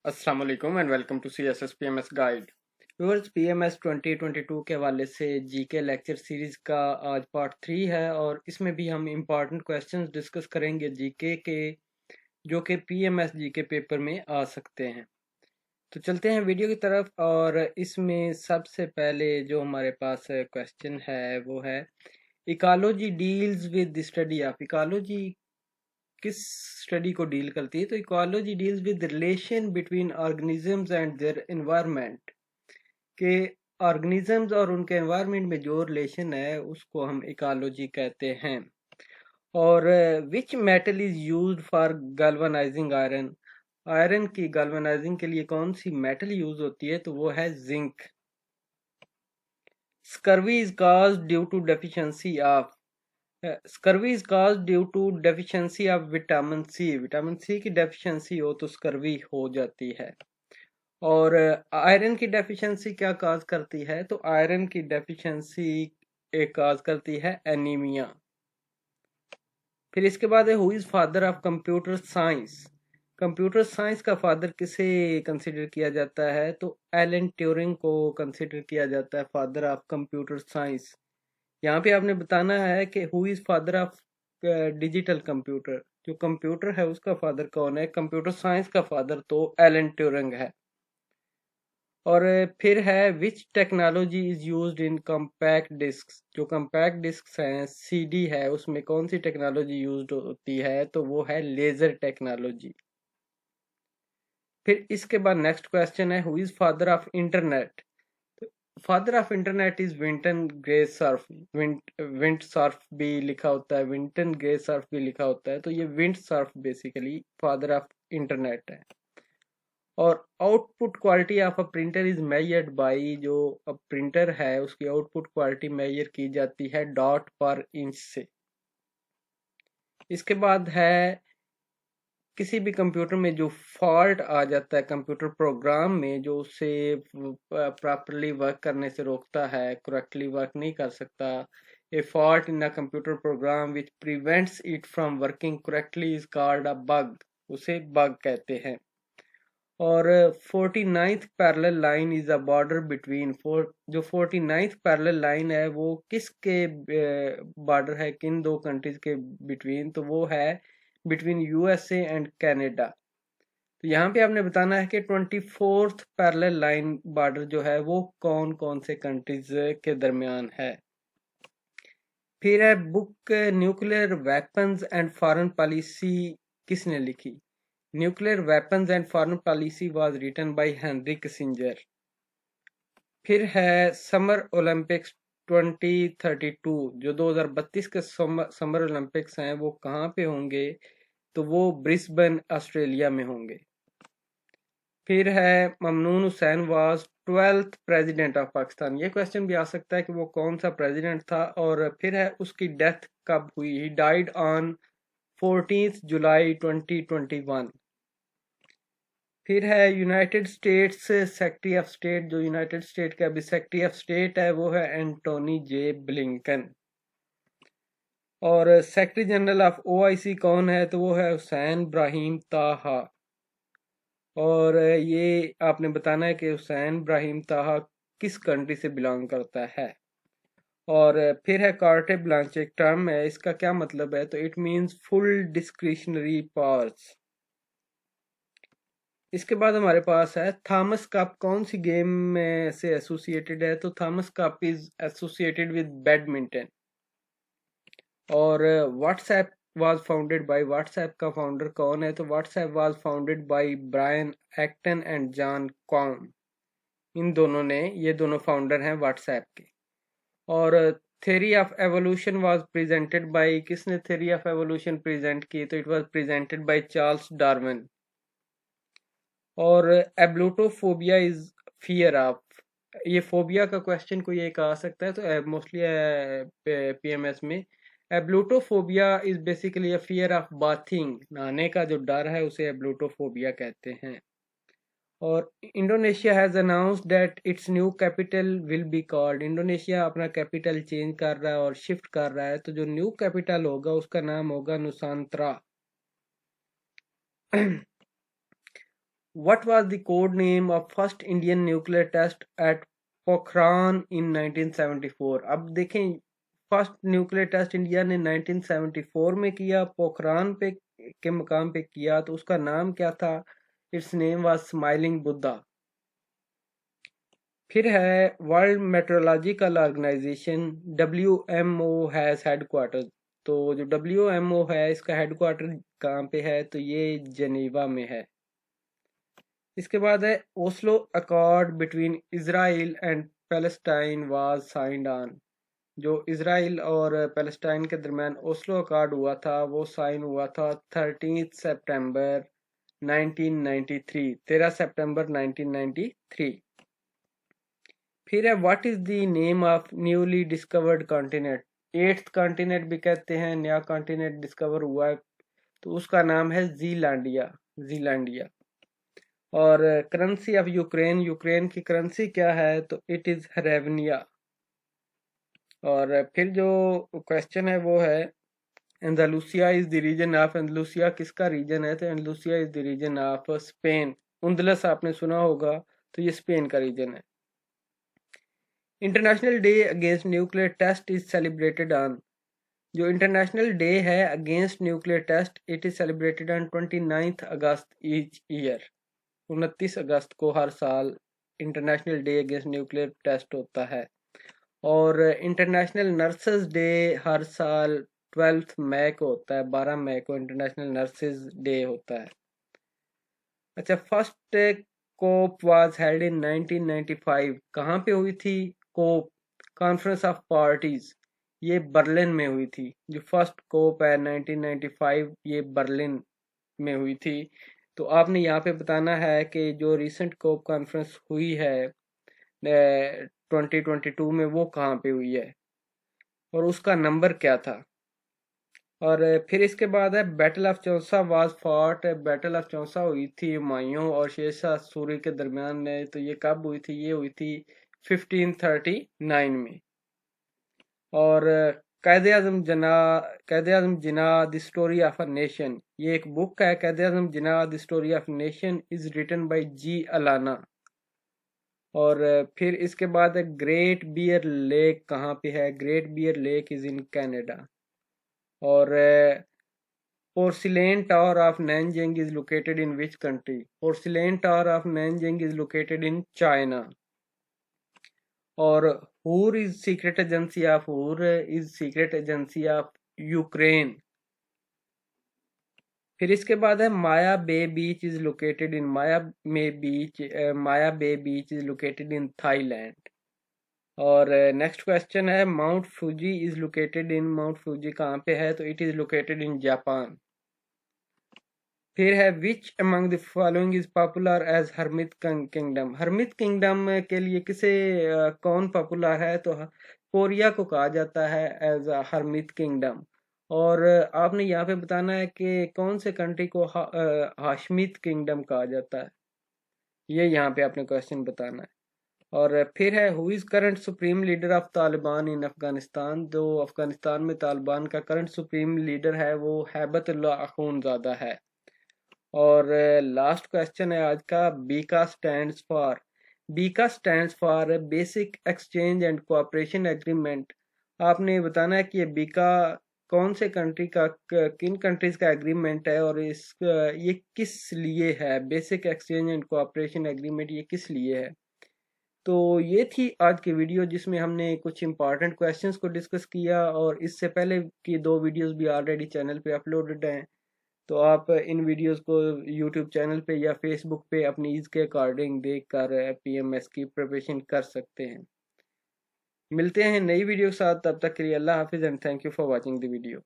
अस्सलाम वालेकुम and welcome to CSS PMS guide. Viewers, PMS 2022 के हवाले से जीके लेक्चर सीरीज का आज पार्ट 3 है और इसमें भी हम इम्पॉर्टेंट क्वेश्चंस डिस्कस करेंगे जीके के, जो कि PMS जीके पेपर में आ सकते हैं। तो चलते हैं वीडियो की तरफ। और इसमें सबसे पहले जो हमारे पास क्वेश्चन है वो है, ecology deals with the study of, ecology किस स्टडी को डील करती है? तो ecology deals with relation between organisms and their environment, के ऑर्गेनिजम्स और उनके एनवायरनमेंट में जो रिलेशन है उसको हम इकोलॉजी कहते हैं। और which metal is used for galvanising iron, iron की गैल्वेनाइजिंग के लिए कौन सी मेटल यूज होती है? तो वो है zinc. Scurvy is caused due to deficiency of, scurvy is caused due to deficiency of vitamin C, vitamin C की डेफिशिएंसी हो तो स्कर्वी हो जाती है। और आयरन की डेफिशिएंसी क्या काज करती है? तो आयरन की डेफिशिएंसी एक काज करती है एनीमिया। फिर इसके बाद है, who is father of computer science, computer science का फादर किसे कंसिडर किया जाता है? तो एलन ट्यूरिंग को कंसिडर किया जाता है फादर ऑफ कंप्यूटर साइंस। यहाँ पे आपने बताना है कि who is father of digital computer, जो कंप्यूटर है उसका फादर कौन है? कंप्यूटर साइंस का फादर तो एलन ट्यूरिंग है। और फिर है, which technology is used in compact disc, जो कम्पैक्ट डिस्क हैं सीडी है उसमें कौन सी टेक्नोलॉजी यूज्ड होती है? तो वो है लेजर टेक्नोलॉजी। फिर इसके बाद नेक्स्ट क्वेश्चन है, who is father of internet, father of internet is Vinton Gray Cerf, Vint Cerf भी लिखा होता है, विंटन ग्रे सर्फ भी लिखा होता है, तो ये Vint Cerf basically father of internet है। और output quality of a printer is measured by, जो प्रिंटर है उसकी आउटपुट क्वालिटी मेजर की जाती है डॉट पर इंच से। इसके बाद है, किसी भी कंप्यूटर में जो फॉल्ट आ जाता है कंप्यूटर प्रोग्राम में, जो उसे प्रॉपरली वर्क करने से रोकता है, करेक्टली वर्क नहीं कर सकता, ए fault in a computer program which prevents it from working correctly is called a bug, उसे बग कहते हैं। और 49th parallel line is a border between four, जो 49th पैरेलल लाइन है वो किसके बॉर्डर है, किन दो कंट्रीज के बिटवीन? तो वो है बिटवीन यूएसए एंड कनाडा। तो यहाँ पे आपने बताना है कि 24th पैरेलल लाइन बॉर्डर जो है वो कौन कौन से कंट्रीज के दरमियान है। फिर है, book nuclear weapons and foreign policy किसने लिखी? Nuclear weapons and foreign policy was written by Henry Kissinger. फिर है, समर ओलंपिक्स 2032, जो 2032 के समर ओलंपिक्स हैं वो कहाँ पे होंगे? तो वो ब्रिस्बेन ऑस्ट्रेलिया में होंगे। फिर है, Mamnoon Hussain was 12th president of Pakistan, ये क्वेश्चन भी आ सकता है कि वो कौन सा प्रेसिडेंट था। और फिर है, उसकी डेथ कब हुई? ही डाइड ऑन 14th जुलाई 2021। फिर है, United states secretary of state, जो यूनाइटेड स्टेट का अभी सेक्रेटरी ऑफ स्टेट है वो है एंटोनी जे ब्लिंकन। और सेक्रेटरी जनरल ऑफ OIC कौन है? तो वो है हुसैन इब्राहिम ताहा। और ये आपने बताना है कि हुसैन इब्राहिम ताहा किस कंट्री से बिलोंग करता है। और फिर है, कार्टे ब्लांच एक टर्म है, इसका क्या मतलब है? तो it means full discretionary powers. इसके बाद हमारे पास है, थॉमस कप कौन सी गेम में से एसोसिएटेड है? तो Thomas Cup is associated with badminton. और WhatsApp was founded by, WhatsApp का फाउंडर कौन है? तो WhatsApp was founded by Brian Acton and Jan Koum, इन दोनों ने, ये दोनों फाउंडर हैं व्हाट्सएप के। और theory of evolution was presented by, किसने थ्योरी ऑफ एवोल्यूशन प्रेजेंट की? तो it was presented by Charles Darwin. और एब्लूटोफोबिया इज फियर ऑफ, ये फोबिया का क्वेश्चन कोई एक आ सकता है, तो मोस्टली PMS में ablutophobia is basically a fear of bathing, नहाने का जो डर है उसे एब्लूटोफोबिया कहते हैं। और Indonesia has announced that it's new capital will be called, Indonesia अपना कैपिटल चेंज कर रहा है और शिफ्ट कर रहा है, तो जो न्यू कैपिटल होगा उसका नाम होगा नुसांतरा। What was the code name of first Indian nuclear test at Pokhran in 1974? अब देखें, फर्स्ट न्यूक्लियर टेस्ट इंडिया ने 1974 में किया, पोखरान पे के मकाम पे किया, तो उसका नाम क्या था? Its name was smiling Buddha. फिर है world meteorological organisation WMO has headquarter. तो जो WMO है इसका हेडक्वार्टर कहाँ पे है? तो ये जेनेवा में है। इसके बाद है Oslo accord between Israel and Palestine was signed on. जो इसराइल और पैलेस्टाइन के दरमियान ओस्लो अकॉर्ड हुआ था वो साइन हुआ था 13 सितंबर 1993, 13 सितंबर 1993। फिर है what is the name of newly discovered continent? Eighth continent भी कहते हैं, नया कॉन्टिनेंट डिस्कवर हुआ है, तो उसका नाम है जीलैंडिया। जीलैंडिया। और करेंसी ऑफ यूक्रेन, यूक्रेन की करेंसी क्या है? तो इट इज हरेवनिया। और फिर जो क्वेश्चन है वो है Andalusia is the region of, Andalusia किसका रीजन है? तो Andalusia is the region of Spain. उंदलस आपने सुना होगा, तो ये स्पेन का रीजन है। International day against nuclear test is celebrated on. जो इंटरनेशनल डे है against nuclear test, it is celebrated on 29 August each year. 29 अगस्त को हर साल international day against nuclear test होता है। और इंटरनेशनल नर्सेज डे हर साल 12 मई को होता है, 12 मई को इंटरनेशनल नर्सेज डे होता है। अच्छा, first COP was held in 1995। कहाँ पे हुई थी कोप? कॉन्फ्रेंस ऑफ पार्टीज, ये बर्लिन में हुई थी। जो फर्स्ट कोप है 1995, ये बर्लिन में हुई थी। तो आपने यहाँ पे बताना है कि जो रिसेंट कोप कॉन्फ्रेंस हुई है 2022 में, वो कहाँ पे हुई है और उसका नंबर क्या था? और फिर इसके बाद है battle of Chausa was fought. Battle of Chausa हुई थी हुमायूं और शेरशाह सूरी के दरमियान में। तो ये कब हुई थी? ये हुई थी 1539 में। और Quaid Azam Jinnah the story of a nation, ये एक बुक है, Quaid Azam Jinnah the story of nation is written by G Allana. और फिर इसके बाद है ग्रेट बियर लेक कहाँ पे है? Great Bear lake is in Canada. और Porcelain Tower of Nanjing is located in which country? Porcelain Tower of Nanjing is located in China. और Hur is secret agency of Ukraine. फिर इसके बाद है Maya Bay beach is located in Maya Bay beach is located in Thailand. और next question है Mount Fuji is located in, Mount Fuji कहाँ पे है? तो it is located in Japan. फिर है which among the following is popular as hermit kingdom? Hermit kingdom के लिए किसे कौन पॉपुलर है? तो कोरिया को कहा जाता है एज हरमित किंगडम। और आपने यहाँ पे बताना है कि कौन से कंट्री को हाशमित किंगडम कहा जाता है, ये यहाँ पे आपने क्वेश्चन बताना है। और फिर है who is current supreme leader of Taliban in Afghanistan? जो अफगानिस्तान में तालिबान का करंट सुप्रीम लीडर है वो हैबतुल्लाह अखूनजादा है। और लास्ट क्वेश्चन है आज का, Bika stands for. Bika stands for basic exchange and cooperation agreement. आपने बताना है कि ये बीका कौन से कंट्री का, किन कंट्रीज का एग्रीमेंट है और ये किस लिए है? Basic exchange and cooperation agreement ये किस लिए है? तो ये थी आज की वीडियो जिसमें हमने कुछ इंपॉर्टेंट क्वेश्चंस को डिस्कस किया, और इससे पहले की 2 वीडियोस भी ऑलरेडी चैनल पे अपलोडेड हैं। तो आप इन वीडियोस को यूट्यूब चैनल पे या फेसबुक पे अपनी ईज के अकॉर्डिंग देख कर PMS की प्रिपरेशन कर सकते हैं। मिलते हैं नई वीडियो के साथ, तब तक के लिए अल्लाह हाफिज़ and thank you for watching the video.